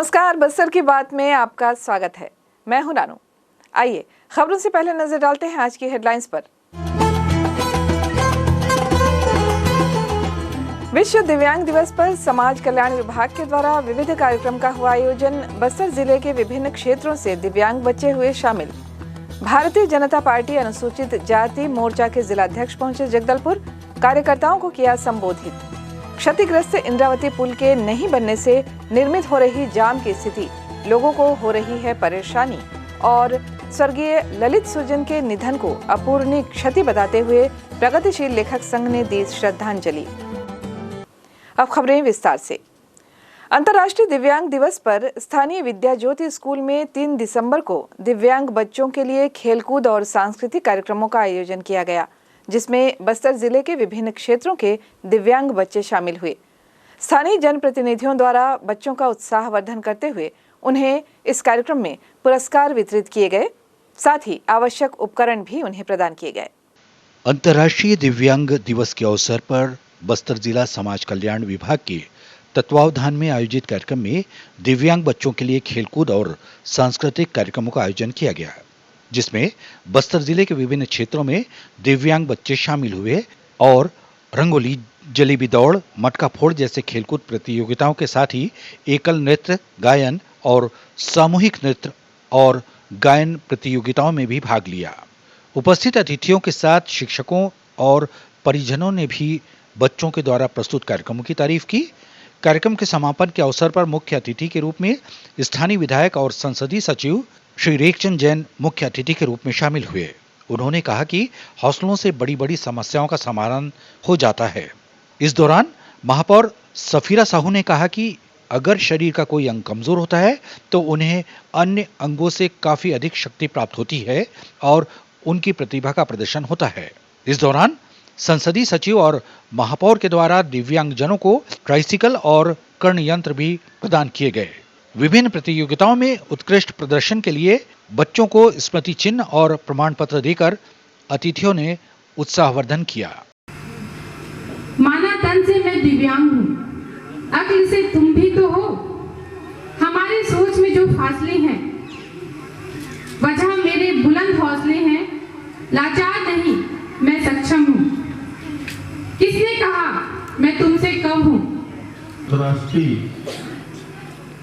नमस्कार, बस्तर की बात में आपका स्वागत है। मैं हूं नानू। आइए खबरों से पहले नजर डालते हैं आज की हेडलाइंस पर। विश्व दिव्यांग दिवस पर समाज कल्याण विभाग के द्वारा विविध कार्यक्रम का हुआ आयोजन। बस्तर जिले के विभिन्न क्षेत्रों से दिव्यांग बच्चे हुए शामिल। भारतीय जनता पार्टी अनुसूचित जाति मोर्चा के जिलाध्यक्ष पहुंचे जगदलपुर, कार्यकर्ताओं को किया संबोधित। क्षतिग्रस्त इंद्रावती पुल के नहीं बनने से निर्मित हो रही जाम की स्थिति, लोगों को हो रही है परेशानी। और स्वर्गीय ललित सुरजन के निधन को अपूरणीय क्षति बताते हुए प्रगतिशील लेखक संघ ने दी श्रद्धांजलि। अब खबरें विस्तार से। अंतर्राष्ट्रीय दिव्यांग दिवस पर स्थानीय विद्या ज्योति स्कूल में 3 दिसंबर को दिव्यांग बच्चों के लिए खेलकूद और सांस्कृतिक कार्यक्रमों का आयोजन किया गया, जिसमें बस्तर जिले के विभिन्न क्षेत्रों के दिव्यांग बच्चे शामिल हुए। स्थानीय जनप्रतिनिधियों द्वारा बच्चों का उत्साहवर्धन करते हुए उन्हें इस कार्यक्रम में पुरस्कार वितरित किए गए, साथ ही आवश्यक उपकरण भी उन्हें प्रदान किए गए। अंतर्राष्ट्रीय दिव्यांग दिवस के अवसर पर बस्तर जिला समाज कल्याण विभाग के तत्वावधान में आयोजित कार्यक्रम में दिव्यांग बच्चों के लिए खेलकूद और सांस्कृतिक कार्यक्रमों का आयोजन किया गया, जिसमें बस्तर जिले के विभिन्न क्षेत्रों में दिव्यांग बच्चे शामिल हुए और रंगोली, जलेबी दौड़, मटका फोड़ जैसे खेलकूद प्रतियोगिताओं के साथ ही एकल नृत्य, गायन और सामूहिक नृत्य और गायन प्रतियोगिताओं में भी भाग लिया। उपस्थित अतिथियों के साथ शिक्षकों और परिजनों ने भी बच्चों के द्वारा प्रस्तुत कार्यक्रमों की तारीफ की। कार्यक्रम के समापन के अवसर पर मुख्य अतिथि के रूप में स्थानीय विधायक और संसदीय सचिव श्री रेखचंद जैन मुख्य अतिथि के रूप में शामिल हुए। उन्होंने कहा कि हौसलों से बड़ी बड़ी समस्याओं का समाधान हो जाता है। इस दौरान महापौर सफीरा साहू ने कहा कि अगर शरीर का कोई अंग कमजोर होता है तो उन्हें अन्य अंगों से काफी अधिक शक्ति प्राप्त होती है और उनकी प्रतिभा का प्रदर्शन होता है। इस दौरान संसदीय सचिव और महापौर के द्वारा दिव्यांगजनों को ट्राइसिकल और कर्ण यंत्र भी प्रदान किए गए। विभिन्न प्रतियोगिताओं में उत्कृष्ट प्रदर्शन के लिए बच्चों को स्मृति चिन्ह और प्रमाण पत्र देकर अतिथियों ने उत्साहवर्धन किया। माना तन से मैं दिव्यांग हूँ, अक्ल से तुम भी तो हो। हमारी सोच में जो फासले हैं, वजह मेरे बुलंद हौसले हैं। लाचार नहीं, मैं सक्षम हूँ। किसने कहा मैं तुमसे कम हूँ। राष्ट्रीय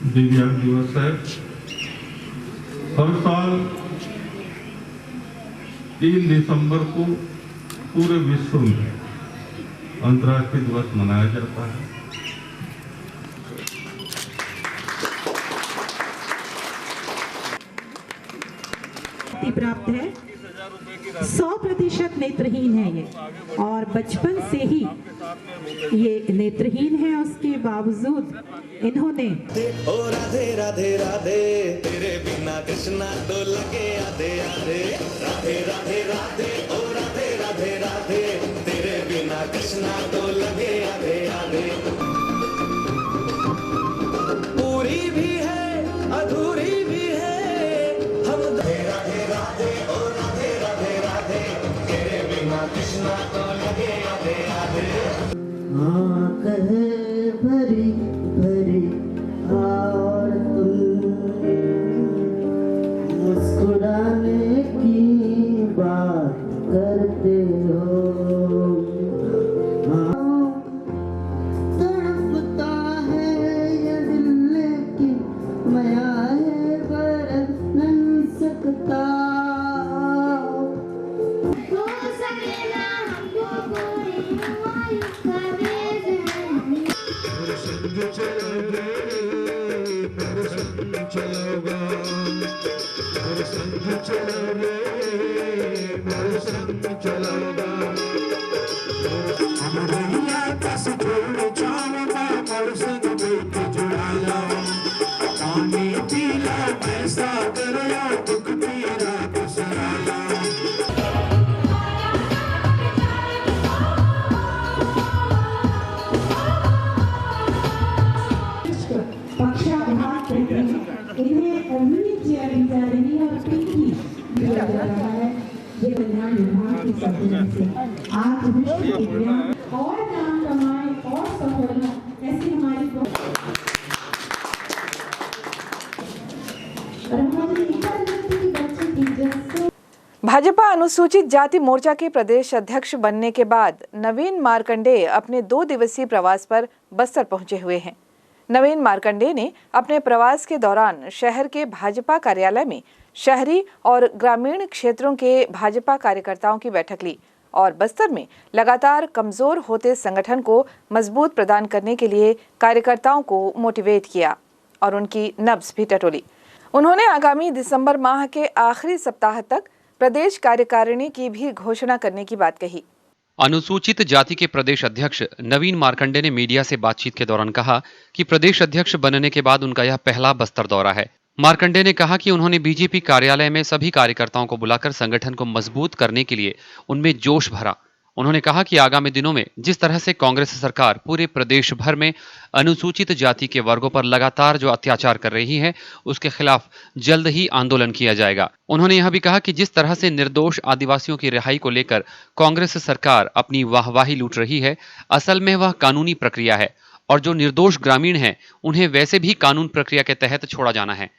दिव्यांग दिवस है। हर साल 3 दिसंबर को पूरे विश्व में अंतर्राष्ट्रीय दिवस मनाया जाता है। प्राप्त है। 100% नेत्रहीन है ये, और बचपन से ही ये नेत्रहीन है। उसके बावजूद इन्होंने ओ राधे राधे राधे तेरे बिना कृष्णा तो लगे आधे आधे, राधे राधे राधे ओ राधे राधे राधे तेरे बिना कृष्णा तो लगे आधे आधे। पूरी भी है अधूरी भी है, हम राधे राधे राधे ओ राधे राधे राधे तेरे बिना कृष्णा तो लगे आधे आधे। भरी भरी और तुम मुस्कुराने की बात करते हो। तड़पता है ये दिल लेकिन मैं आए बरस नहीं सकता। आज विश्व दिव्यांग और नाम कमाए और सफल हो, ऐसी हमारी भाजपा अनुसूचित जाति मोर्चा के प्रदेश अध्यक्ष बनने के बाद नवीन मार्कंडेय अपने 2 दिवसीय प्रवास पर बस्तर पहुंचे हुए हैं। नवीन मार्कंडेय ने अपने प्रवास के दौरान शहर के भाजपा कार्यालय में शहरी और ग्रामीण क्षेत्रों के भाजपा कार्यकर्ताओं की बैठक ली और बस्तर में लगातार कमजोर होते संगठन को मजबूत प्रदान करने के लिए कार्यकर्ताओं को मोटिवेट किया और उनकी नब्ज भी टटोली। उन्होंने आगामी दिसंबर माह के आखिरी सप्ताह तक प्रदेश कार्यकारिणी की भी घोषणा करने की बात कही। अनुसूचित जाति के प्रदेश अध्यक्ष नवीन मार्कंडेय ने मीडिया से बातचीत के दौरान कहा कि प्रदेश अध्यक्ष बनने के बाद उनका यह पहला बस्तर दौरा है। मार्कंडेय ने कहा कि उन्होंने बीजेपी कार्यालय में सभी कार्यकर्ताओं को बुलाकर संगठन को मजबूत करने के लिए उनमें जोश भरा। उन्होंने कहा कि आगामी दिनों में जिस तरह से कांग्रेस सरकार पूरे प्रदेश भर में अनुसूचित जाति के वर्गों पर लगातार जो अत्याचार कर रही है, उसके खिलाफ जल्द ही आंदोलन किया जाएगा। उन्होंने यह भी कहा कि जिस तरह से निर्दोष आदिवासियों की रिहाई को लेकर कांग्रेस सरकार अपनी वाहवाही लूट रही है, असल में वह कानूनी प्रक्रिया है और जो निर्दोष ग्रामीण हैं उन्हें वैसे भी कानून प्रक्रिया के तहत छोड़ा जाना है।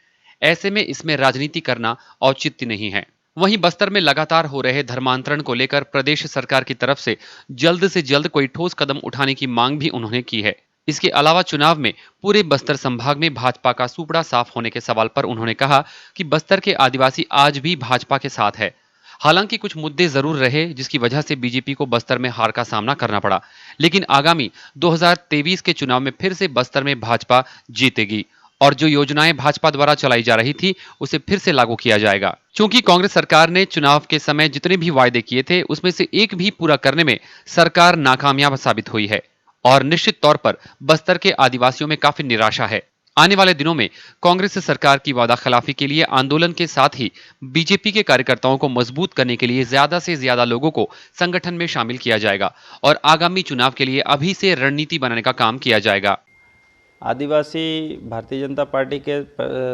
ऐसे में इसमें राजनीति करना औचित्य नहीं है। वहीं बस्तर में लगातार हो रहे धर्मांतरण को लेकर प्रदेश सरकार की तरफ से जल्द कोई ठोस कदम उठाने की मांग भी उन्होंने की है। इसके अलावा चुनाव में पूरे बस्तर संभाग में भाजपा का सुपड़ा साफ होने के सवाल पर उन्होंने कहा कि बस्तर के आदिवासी आज भी भाजपा के साथ है। हालांकि कुछ मुद्दे जरूर रहे जिसकी वजह से बीजेपी को बस्तर में हार का सामना करना पड़ा, लेकिन आगामी 2023 के चुनाव में फिर से बस्तर में भाजपा जीतेगी और जो योजनाएं भाजपा द्वारा चलाई जा रही थी उसे फिर से लागू किया जाएगा। क्योंकि कांग्रेस सरकार ने चुनाव के समय जितने भी वायदे किए थे उसमें से एक भी पूरा करने में सरकार नाकामयाब साबित हुई है और निश्चित तौर पर बस्तर के आदिवासियों में काफी निराशा है। आने वाले दिनों में कांग्रेस सरकार की वादा खिलाफी के लिए आंदोलन के साथ ही बीजेपी के कार्यकर्ताओं को मजबूत करने के लिए ज्यादा से ज्यादा लोगों को संगठन में शामिल किया जाएगा और आगामी चुनाव के लिए अभी से रणनीति बनाने का काम किया जाएगा। आदिवासी भारतीय जनता पार्टी के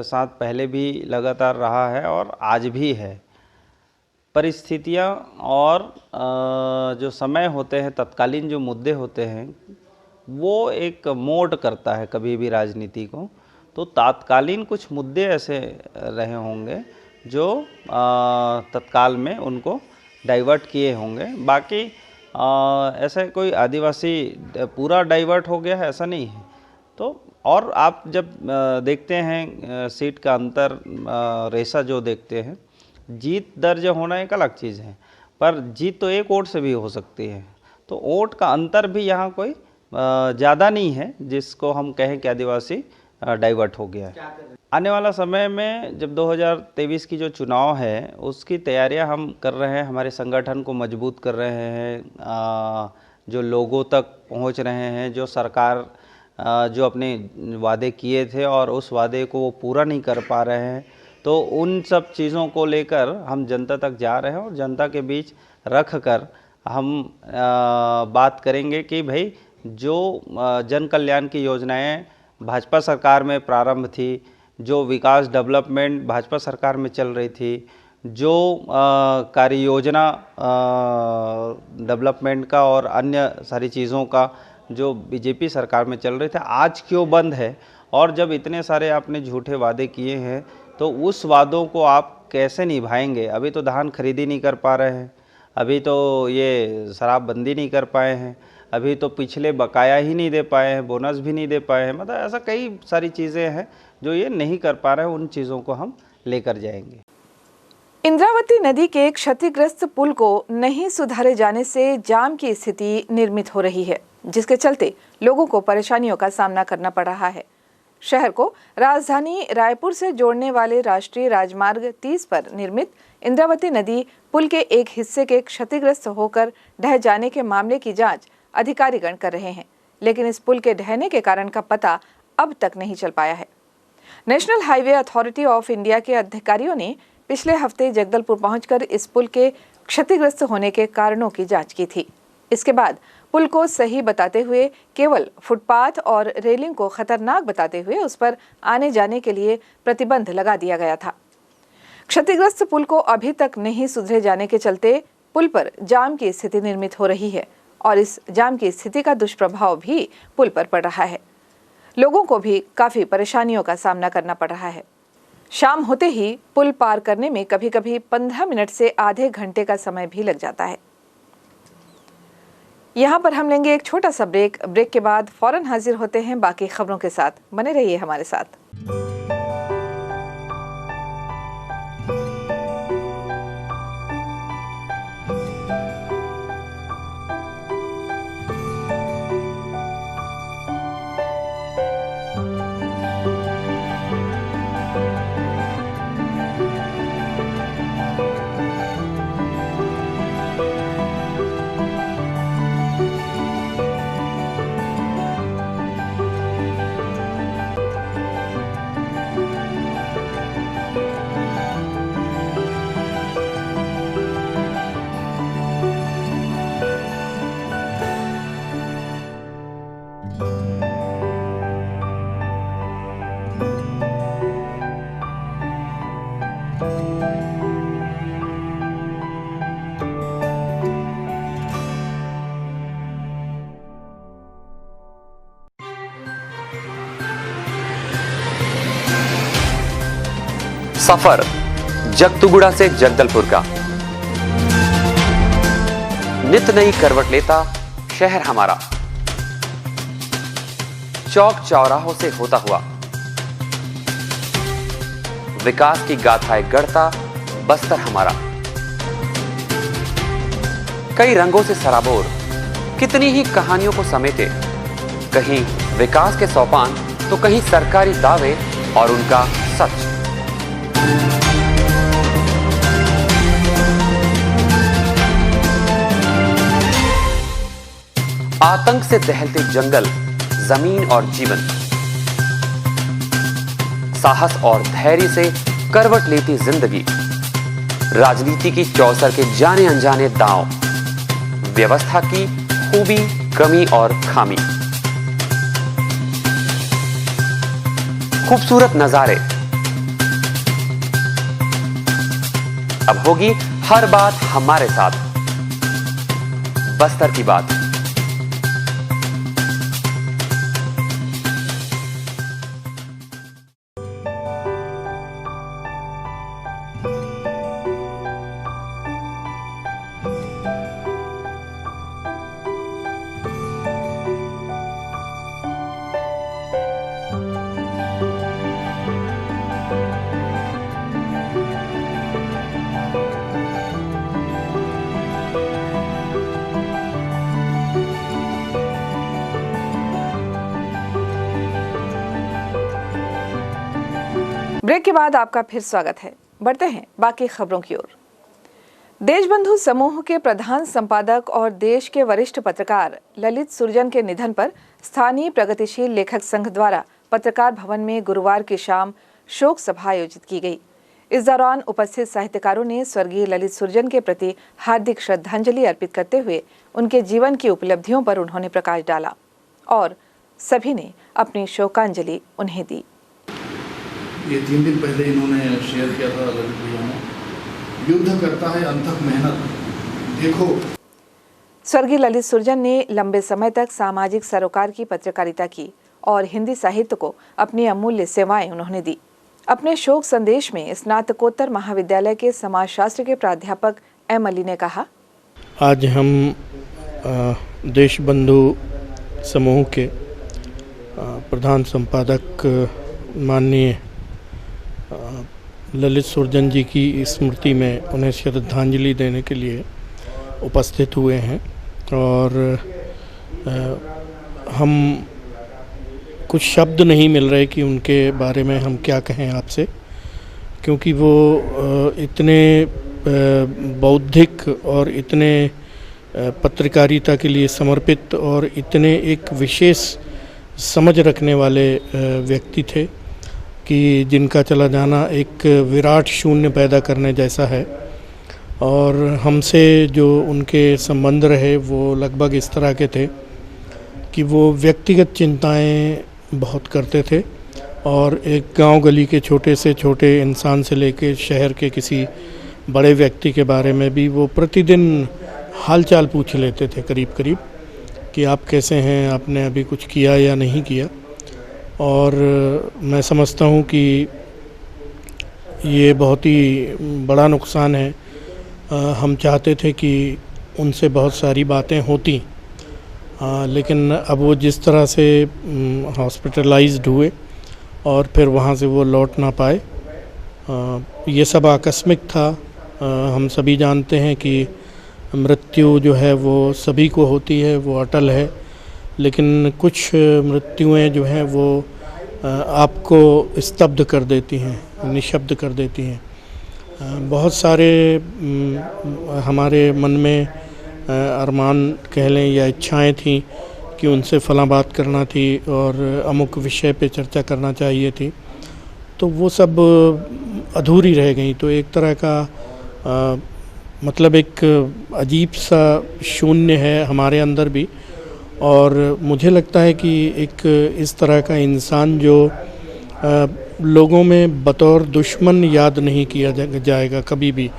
साथ पहले भी लगातार रहा है और आज भी है। परिस्थितियां और जो समय होते हैं, तत्कालीन जो मुद्दे होते हैं, वो एक मोड़ करता है कभी भी राजनीति को। तो तत्कालीन कुछ मुद्दे ऐसे रहे होंगे जो तत्काल में उनको डाइवर्ट किए होंगे। बाकी ऐसा कोई आदिवासी पूरा डाइवर्ट हो गया है ऐसा नहीं है। तो और आप जब देखते हैं सीट का अंतर, रेसा जो देखते हैं, जीत दर्ज होना एक अलग चीज़ है, पर जीत तो एक वोट से भी हो सकती है। तो वोट का अंतर भी यहाँ कोई ज़्यादा नहीं है जिसको हम कहें कि आदिवासी डाइवर्ट हो गया है। आने वाला समय में जब 2023 की जो चुनाव है उसकी तैयारियां हम कर रहे हैं, हमारे संगठन को मजबूत कर रहे हैं, जो लोगों तक पहुंच रहे हैं, जो सरकार जो अपने वादे किए थे और उस वादे को वो पूरा नहीं कर पा रहे हैं, तो उन सब चीज़ों को लेकर हम जनता तक जा रहे हैं और जनता के बीच रख कर हम बात करेंगे कि भाई जो जन कल्याण की योजनाएं भाजपा सरकार में प्रारंभ थी, जो विकास डेवलपमेंट भाजपा सरकार में चल रही थी, जो कार्य योजना डेवलपमेंट का और अन्य सारी चीज़ों का जो बीजेपी सरकार में चल रहे थे, आज क्यों बंद है। और जब इतने सारे आपने झूठे वादे किए हैं तो उस वादों को आप कैसे निभाएंगे। अभी तो धान खरीदी नहीं कर पा रहे हैं, अभी तो ये शराबबंदी नहीं कर पाए हैं, अभी तो पिछले बकाया ही नहीं दे पाए हैं, बोनस भी नहीं दे पाए हैं। मतलब ऐसा कई सारी चीज़ें हैं जो ये नहीं कर पा रहे हैं, उन चीज़ों को हम लेकर जाएंगे। इंद्रावती नदी के क्षतिग्रस्त पुल को नहीं सुधारे जाने से जाम की स्थिति निर्मित हो रही है, जिसके चलते लोगों को परेशानियों का सामना करना पड़ रहा है। शहर को राजधानी रायपुर से जोड़ने वाले राष्ट्रीय राजमार्ग 30 पर निर्मित इंद्रावती नदी पुल के एक हिस्से के क्षतिग्रस्त होकर ढह जाने के मामले की जांच अधिकारीगण कर रहे हैं, लेकिन इस पुल के ढहने के कारण का पता अब तक नहीं चल पाया है। National highway authority of India के अधिकारियों ने पिछले हफ्ते जगदलपुर पहुंचकर इस पुल के क्षतिग्रस्त होने के कारणों की जांच की थी। इसके बाद पुल को सही बताते हुए केवल फुटपाथ और रेलिंग को खतरनाक बताते हुए उस पर आने जाने के लिए प्रतिबंध लगा दिया गया था। क्षतिग्रस्त पुल को अभी तक नहीं सुधरे जाने के चलते पुल पर जाम की स्थिति निर्मित हो रही है और इस जाम की स्थिति का दुष्प्रभाव भी पुल पर पड़ रहा है। लोगों को भी काफी परेशानियों का सामना करना पड़ रहा है। शाम होते ही पुल पार करने में कभी-कभी 15 मिनट से आधे घंटे का समय भी लग जाता है। यहाँ पर हम लेंगे एक छोटा सा ब्रेक। ब्रेक के बाद फौरन हाजिर होते हैं बाकी खबरों के साथ। बने रहिए हमारे साथ। सफर जगतुगुड़ा से जगदलपुर का, नित नई करवट लेता शहर हमारा, चौक चौराहों से होता हुआ विकास की गाथाएं गढ़ता बस्तर हमारा। कई रंगों से सराबोर कितनी ही कहानियों को समेटे, कहीं विकास के सोपान तो कहीं सरकारी दावे और उनका सच। आतंक से दहलते जंगल, जमीन और जीवन, साहस और धैर्य से करवट लेती जिंदगी, राजनीति की चौसर के जाने अनजाने दांव, व्यवस्था की खूबी, कमी और खामी, खूबसूरत नजारे। अब होगी हर बात हमारे साथ, बस्तर की बात। ब्रेक के बाद आपका फिर स्वागत है। बढ़ते हैं बाकी खबरों की ओर। देशबंधु समूह के प्रधान संपादक और देश के वरिष्ठ पत्रकार ललित सुरजन के निधन पर स्थानीय प्रगतिशील लेखक संघ द्वारा पत्रकार भवन में गुरुवार की शाम शोक सभा आयोजित की गई। इस दौरान उपस्थित साहित्यकारों ने स्वर्गीय ललित सुरजन के प्रति हार्दिक श्रद्धांजलि अर्पित करते हुए उनके जीवन की उपलब्धियों पर उन्होंने प्रकाश डाला और सभी ने अपनी शोकांजलि उन्हें दी। ये 3 दिन पहले इन्होंने शेयर किया था ललित भैया ने, युद्ध करता है अनथक मेहनत, देखो। स्वर्गीय ललित सुरजन ने लंबे समय तक सामाजिक सरोकार की पत्रकारिता की और हिंदी साहित्य को अपनी अमूल्य सेवाएं उन्होंने दी। अपने शोक संदेश में स्नातकोत्तर महाविद्यालय के समाजशास्त्र के प्राध्यापक एम अली ने कहा, आज हम देशबंधु समूह के प्रधान संपादक माननीय ललित सुरजन जी की स्मृति में उन्हें श्रद्धांजलि देने के लिए उपस्थित हुए हैं और हम कुछ शब्द नहीं मिल रहे कि उनके बारे में हम क्या कहें आपसे, क्योंकि वो इतने बौद्धिक और इतने पत्रकारिता के लिए समर्पित और इतने एक विशेष समझ रखने वाले व्यक्ति थे कि जिनका चला जाना एक विराट शून्य पैदा करने जैसा है। और हमसे जो उनके संबंध रहे वो लगभग इस तरह के थे कि वो व्यक्तिगत चिंताएं बहुत करते थे और एक गांव गली के छोटे से छोटे इंसान से लेकर शहर के किसी बड़े व्यक्ति के बारे में भी वो प्रतिदिन हालचाल पूछ लेते थे करीब करीब कि आप कैसे हैं, आपने अभी कुछ किया या नहीं किया। और मैं समझता हूँ कि ये बहुत ही बड़ा नुकसान है। हम चाहते थे कि उनसे बहुत सारी बातें होती, लेकिन अब वो जिस तरह से हॉस्पिटलाइज्ड हुए और फिर वहाँ से वो लौट ना पाए, ये सब आकस्मिक था। हम सभी जानते हैं कि मृत्यु जो है वो सभी को होती है, वो अटल है, लेकिन कुछ मृत्युएं जो हैं वो आपको स्तब्ध कर देती हैं, निशब्द कर देती हैं। बहुत सारे हमारे मन में अरमान कह लें या इच्छाएं थी कि उनसे फलां बात करना थी और अमुक विषय पे चर्चा करना चाहिए थी, तो वो सब अधूरी रह गई। तो एक तरह का मतलब एक अजीब सा शून्य है हमारे अंदर भी। और मुझे लगता है कि एक इस तरह का इंसान जो लोगों में बतौर दुश्मन याद नहीं किया जाएगा कभी भी।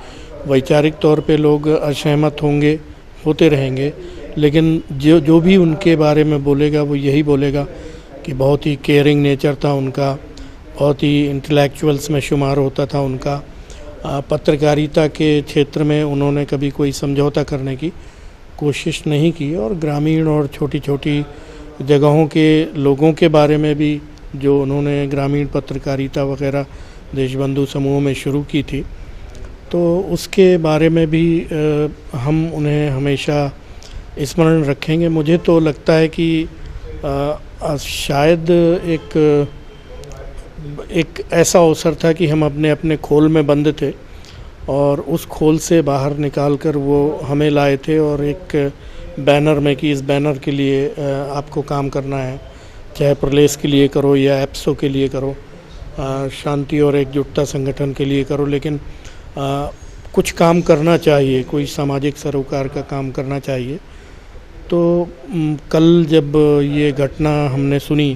वैचारिक तौर पे लोग असहमत होंगे, होते रहेंगे, लेकिन जो भी उनके बारे में बोलेगा वो यही बोलेगा कि बहुत ही केयरिंग नेचर था उनका, बहुत ही इंटेलेक्चुअल्स में शुमार होता था उनका। पत्रकारिता के क्षेत्र में उन्होंने कभी कोई समझौता करने की कोशिश नहीं की और ग्रामीण और छोटी छोटी जगहों के लोगों के बारे में भी जो उन्होंने ग्रामीण पत्रकारिता वगैरह देशबंधु समूह में शुरू की थी, तो उसके बारे में भी हम उन्हें हमेशा स्मरण रखेंगे। मुझे तो लगता है कि शायद एक ऐसा अवसर था कि हम अपने अपने खोल में बंद थे और उस खोल से बाहर निकाल कर वो हमें लाए थे और एक बैनर में कि इस बैनर के लिए आपको काम करना है, चाहे प्रलेस के लिए करो या एप्सो के लिए करो, शांति और एकजुटता संगठन के लिए करो, लेकिन कुछ काम करना चाहिए, कोई सामाजिक सरोकार का काम करना चाहिए। तो कल जब ये घटना हमने सुनी,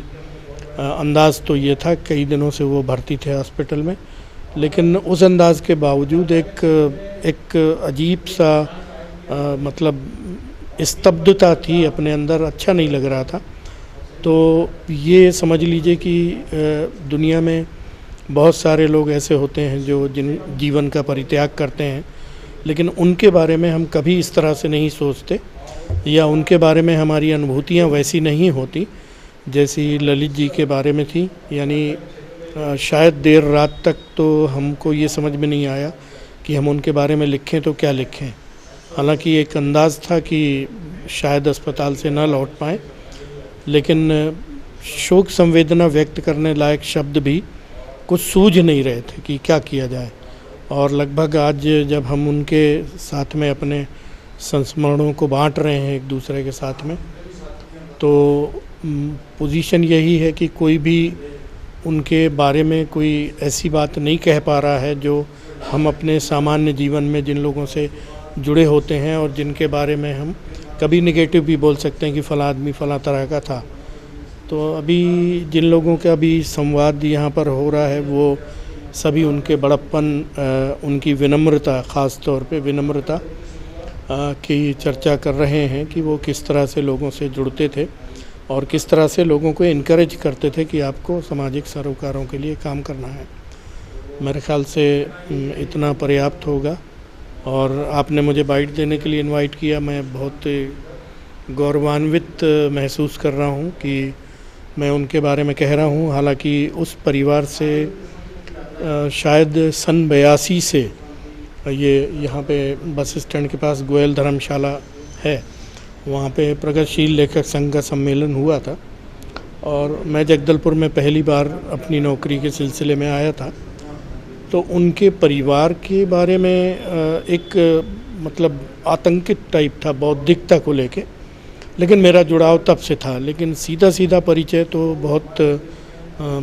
अंदाज़ तो ये था कई दिनों से वो भर्ती थे हॉस्पिटल में, लेकिन उस अंदाज़ के बावजूद एक अजीब सा मतलब स्तब्धता थी अपने अंदर, अच्छा नहीं लग रहा था। तो ये समझ लीजिए कि दुनिया में बहुत सारे लोग ऐसे होते हैं जो जिन जीवन का परित्याग करते हैं, लेकिन उनके बारे में हम कभी इस तरह से नहीं सोचते या उनके बारे में हमारी अनुभूतियाँ वैसी नहीं होती जैसी ललित जी के बारे में थी। यानी शायद देर रात तक तो हमको ये समझ में नहीं आया कि हम उनके बारे में लिखें तो क्या लिखें। हालांकि एक अंदाज़ था कि शायद अस्पताल से न लौट पाएँ, लेकिन शोक संवेदना व्यक्त करने लायक शब्द भी कुछ सूझ नहीं रहे थे कि क्या किया जाए। और लगभग आज जब हम उनके साथ में अपने संस्मरणों को बांट रहे हैं एक दूसरे के साथ में, तो पोजीशन यही है कि कोई भी उनके बारे में कोई ऐसी बात नहीं कह पा रहा है जो हम अपने सामान्य जीवन में जिन लोगों से जुड़े होते हैं और जिनके बारे में हम कभी नेगेटिव भी बोल सकते हैं कि फला आदमी फला तरह का था। तो अभी जिन लोगों का भी संवाद यहाँ पर हो रहा है वो सभी उनके बड़प्पन, उनकी विनम्रता, ख़ास तौर पे विनम्रता की चर्चा कर रहे हैं कि वो किस तरह से लोगों से जुड़ते थे और किस तरह से लोगों को इनकरेज करते थे कि आपको सामाजिक सरोकारों के लिए काम करना है। मेरे ख़्याल से इतना पर्याप्त होगा। और आपने मुझे बाइट देने के लिए इनवाइट किया, मैं बहुत गौरवान्वित महसूस कर रहा हूँ कि मैं उनके बारे में कह रहा हूँ। हालांकि उस परिवार से शायद सन 82 से ये यहाँ पे बस स्टैंड के पास गोयल धर्मशाला है, वहाँ पे प्रगतिशील लेखक संघ का सम्मेलन हुआ था और मैं जगदलपुर में पहली बार अपनी नौकरी के सिलसिले में आया था। तो उनके परिवार के बारे में एक मतलब आतंकित टाइप था बौद्धिकता को लेके, लेकिन मेरा जुड़ाव तब से था। लेकिन सीधा सीधा परिचय तो बहुत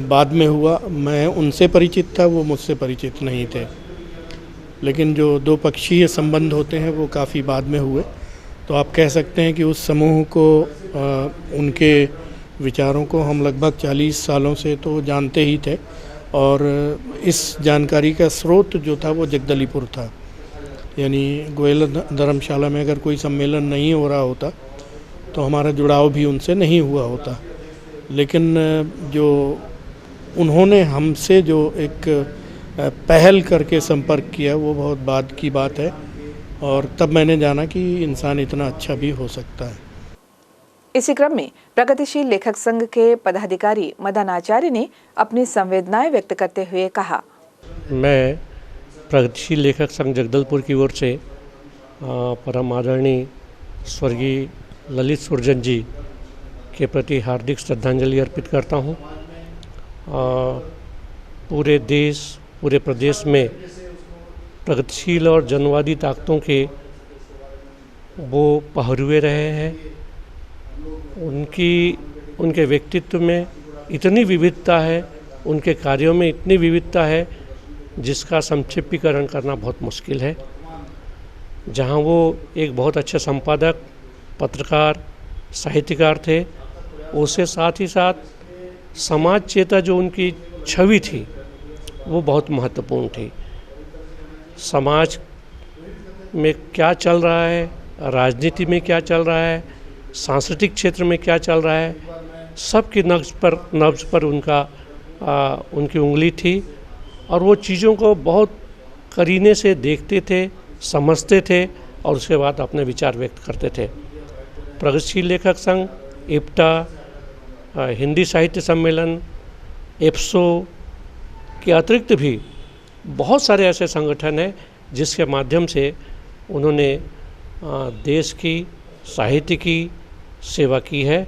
बाद में हुआ। मैं उनसे परिचित था, वो मुझसे परिचित नहीं थे, लेकिन जो दो पक्षीय संबंध होते हैं वो काफ़ी बाद में हुए। तो आप कह सकते हैं कि उस समूह को, उनके विचारों को हम लगभग 40 सालों से तो जानते ही थे और इस जानकारी का स्रोत जो था वो जगदलीपुर था। यानी गोयल धर्मशाला में अगर कोई सम्मेलन नहीं हो रहा होता तो हमारा जुड़ाव भी उनसे नहीं हुआ होता। लेकिन जो उन्होंने हमसे जो एक पहल करके संपर्क किया, वो बहुत बाद की बात है। और तब मैंने जाना कि इंसान इतना अच्छा भी हो सकता है। इसी क्रम में प्रगतिशील लेखक संघ के पदाधिकारी मदन आचार्य ने अपनी संवेदनाएं व्यक्त करते हुए कहा, मैं प्रगतिशील लेखक संघ जगदलपुर की ओर से परम आदरणीय स्वर्गीय ललित सुरजन जी के प्रति हार्दिक श्रद्धांजलि अर्पित करता हूँ। पूरे देश, पूरे प्रदेश में प्रगतिशील और जनवादी ताकतों के वो पहरुए रहे हैं। उनके व्यक्तित्व में इतनी विविधता है, उनके कार्यों में इतनी विविधता है जिसका संक्षिप्तीकरण करना बहुत मुश्किल है। जहाँ वो एक बहुत अच्छे संपादक, पत्रकार, साहित्यकार थे, उसके साथ ही साथ समाज चेता जो उनकी छवि थी वो बहुत महत्वपूर्ण थी। समाज में क्या चल रहा है, राजनीति में क्या चल रहा है, सांस्कृतिक क्षेत्र में क्या चल रहा है, सबकी नब्ज पर उनकी उंगली थी और वो चीज़ों को बहुत करीने से देखते थे, समझते थे और उसके बाद अपने विचार व्यक्त करते थे। प्रगतिशील लेखक संघ, इप्टा, हिंदी साहित्य सम्मेलन, एप्सो के अतिरिक्त भी बहुत सारे ऐसे संगठन हैं जिसके माध्यम से उन्होंने देश की, साहित्य की सेवा की है।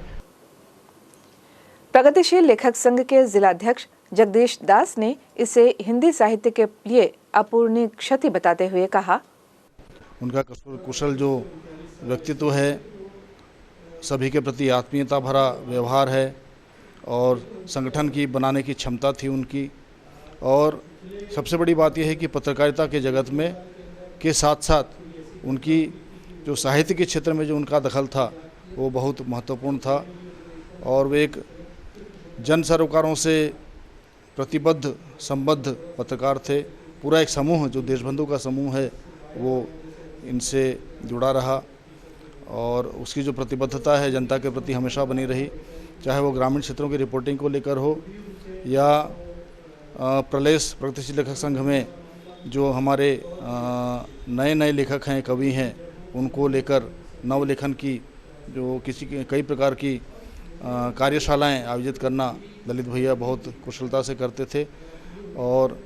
प्रगतिशील लेखक संघ के जिलाध्यक्ष जगदीश दास ने इसे हिंदी साहित्य के लिए अपूर्णीय क्षति बताते हुए कहा, उनका कुशल जो व्यक्तित्व है, सभी के प्रति आत्मीयता भरा व्यवहार है और संगठन की बनाने की क्षमता थी उनकी। और सबसे बड़ी बात यह है कि पत्रकारिता के जगत में के साथ साथ उनकी जो साहित्य के क्षेत्र में जो उनका दखल था वो बहुत महत्वपूर्ण था। और वे एक जन सरोकारों से प्रतिबद्ध, संबद्ध पत्रकार थे। पूरा एक समूह जो देशबंधु का समूह है वो इनसे जुड़ा रहा और उसकी जो प्रतिबद्धता है जनता के प्रति हमेशा बनी रही, चाहे वो ग्रामीण क्षेत्रों की रिपोर्टिंग को लेकर हो या प्रलेस प्रगतिशील लेखक संघ में जो हमारे नए नए लेखक हैं, कवि हैं, उनको लेकर नव लेखन की जो कई प्रकार की कार्यशालाएं आयोजित करना ललित भैया बहुत कुशलता से करते थे। और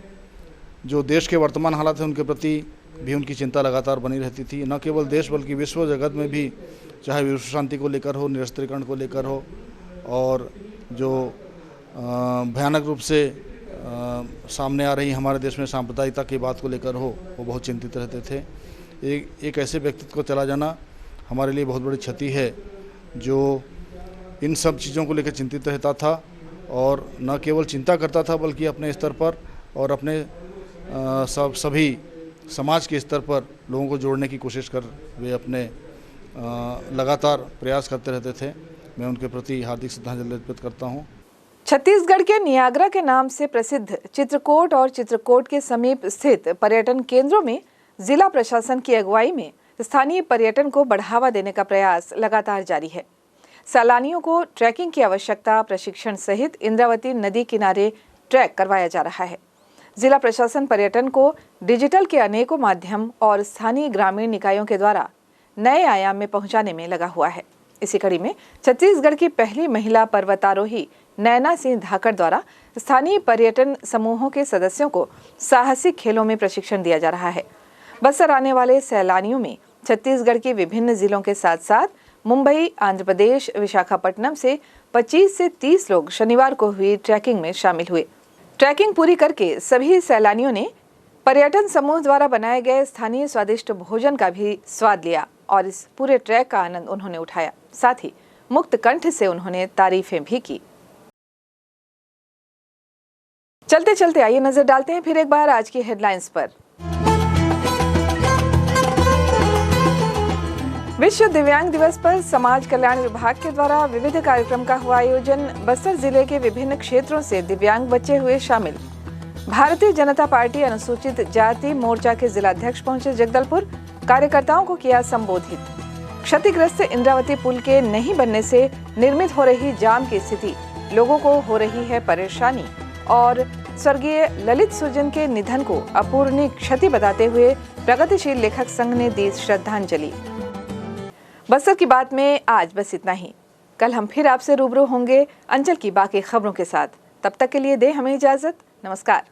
जो देश के वर्तमान हालात हैं उनके प्रति भी उनकी चिंता लगातार बनी रहती थी, न केवल देश बल्कि विश्व जगत में भी, चाहे विश्व शांति को लेकर हो, निरस्त्रीकरण को लेकर हो और जो भयानक रूप से सामने आ रही हमारे देश में सांप्रदायिकता की बात को लेकर हो, वो बहुत चिंतित रहते थे। एक ऐसे व्यक्तित्व को चला जाना हमारे लिए बहुत बड़ी क्षति है जो इन सब चीज़ों को लेकर चिंतित रहता था और न केवल चिंता करता था बल्कि अपने स्तर पर और अपने सभी समाज के स्तर पर लोगों को जोड़ने की कोशिश कर वे अपने लगातार प्रयास करते रहते थे। मैं उनके प्रति हार्दिक श्रद्धांजलि अर्पित करता हूँ। छत्तीसगढ़ के नियाग्रा के नाम से प्रसिद्ध चित्रकूट और चित्रकूट के समीप स्थित पर्यटन केंद्रों में जिला प्रशासन की अगुवाई में स्थानीय पर्यटन को बढ़ावा देने का प्रयास लगातार जारी है। सैलानियों को ट्रैकिंग की आवश्यकता, प्रशिक्षण सहित इंद्रावती नदी किनारे ट्रैक करवाया जा रहा है। जिला प्रशासन पर्यटन को डिजिटल के अनेकों माध्यम और स्थानीय ग्रामीण निकायों के द्वारा नए आयाम में पहुंचाने में लगा हुआ है। इसी कड़ी में छत्तीसगढ़ की पहली महिला पर्वतारोही नैना सिंह धाकड़ द्वारा स्थानीय पर्यटन समूहों के सदस्यों को साहसिक खेलों में प्रशिक्षण दिया जा रहा है। बस्तर आने वाले सैलानियों में छत्तीसगढ़ के विभिन्न जिलों के साथ साथ मुंबई, आंध्र प्रदेश, विशाखापट्टनम से 25 से 30 लोग शनिवार को हुई ट्रैकिंग में शामिल हुए। ट्रैकिंग पूरी करके सभी सैलानियों ने पर्यटन समूह द्वारा बनाए गए स्थानीय स्वादिष्ट भोजन का भी स्वाद लिया और इस पूरे ट्रैक का आनंद उन्होंने उठाया। साथ ही मुक्त कंठ से उन्होंने तारीफें भी की। चलते चलते आइए नजर डालते हैं फिर एक बार आज की हेडलाइंस पर। विश्व दिव्यांग दिवस पर समाज कल्याण विभाग के द्वारा विविध कार्यक्रम का हुआ आयोजन। बस्तर जिले के विभिन्न क्षेत्रों से दिव्यांग बच्चे हुए शामिल। भारतीय जनता पार्टी अनुसूचित जाति मोर्चा के जिलाध्यक्ष पहुंचे जगदलपुर, कार्यकर्ताओं को किया संबोधित। क्षतिग्रस्त इंद्रावती पुल के नहीं बनने से निर्मित हो रही जाम की स्थिति, लोगों को हो रही है परेशानी और स्वर्गीय ललित सुरजन के निधन को अपूरणीय क्षति बताते हुए प्रगतिशील लेखक संघ ने दी श्रद्धांजलि। बस्तर की बात में आज बस इतना ही। कल हम फिर आपसे रूबरू होंगे अंचल की बाकी खबरों के साथ। तब तक के लिए दे हमें इजाजत। नमस्कार।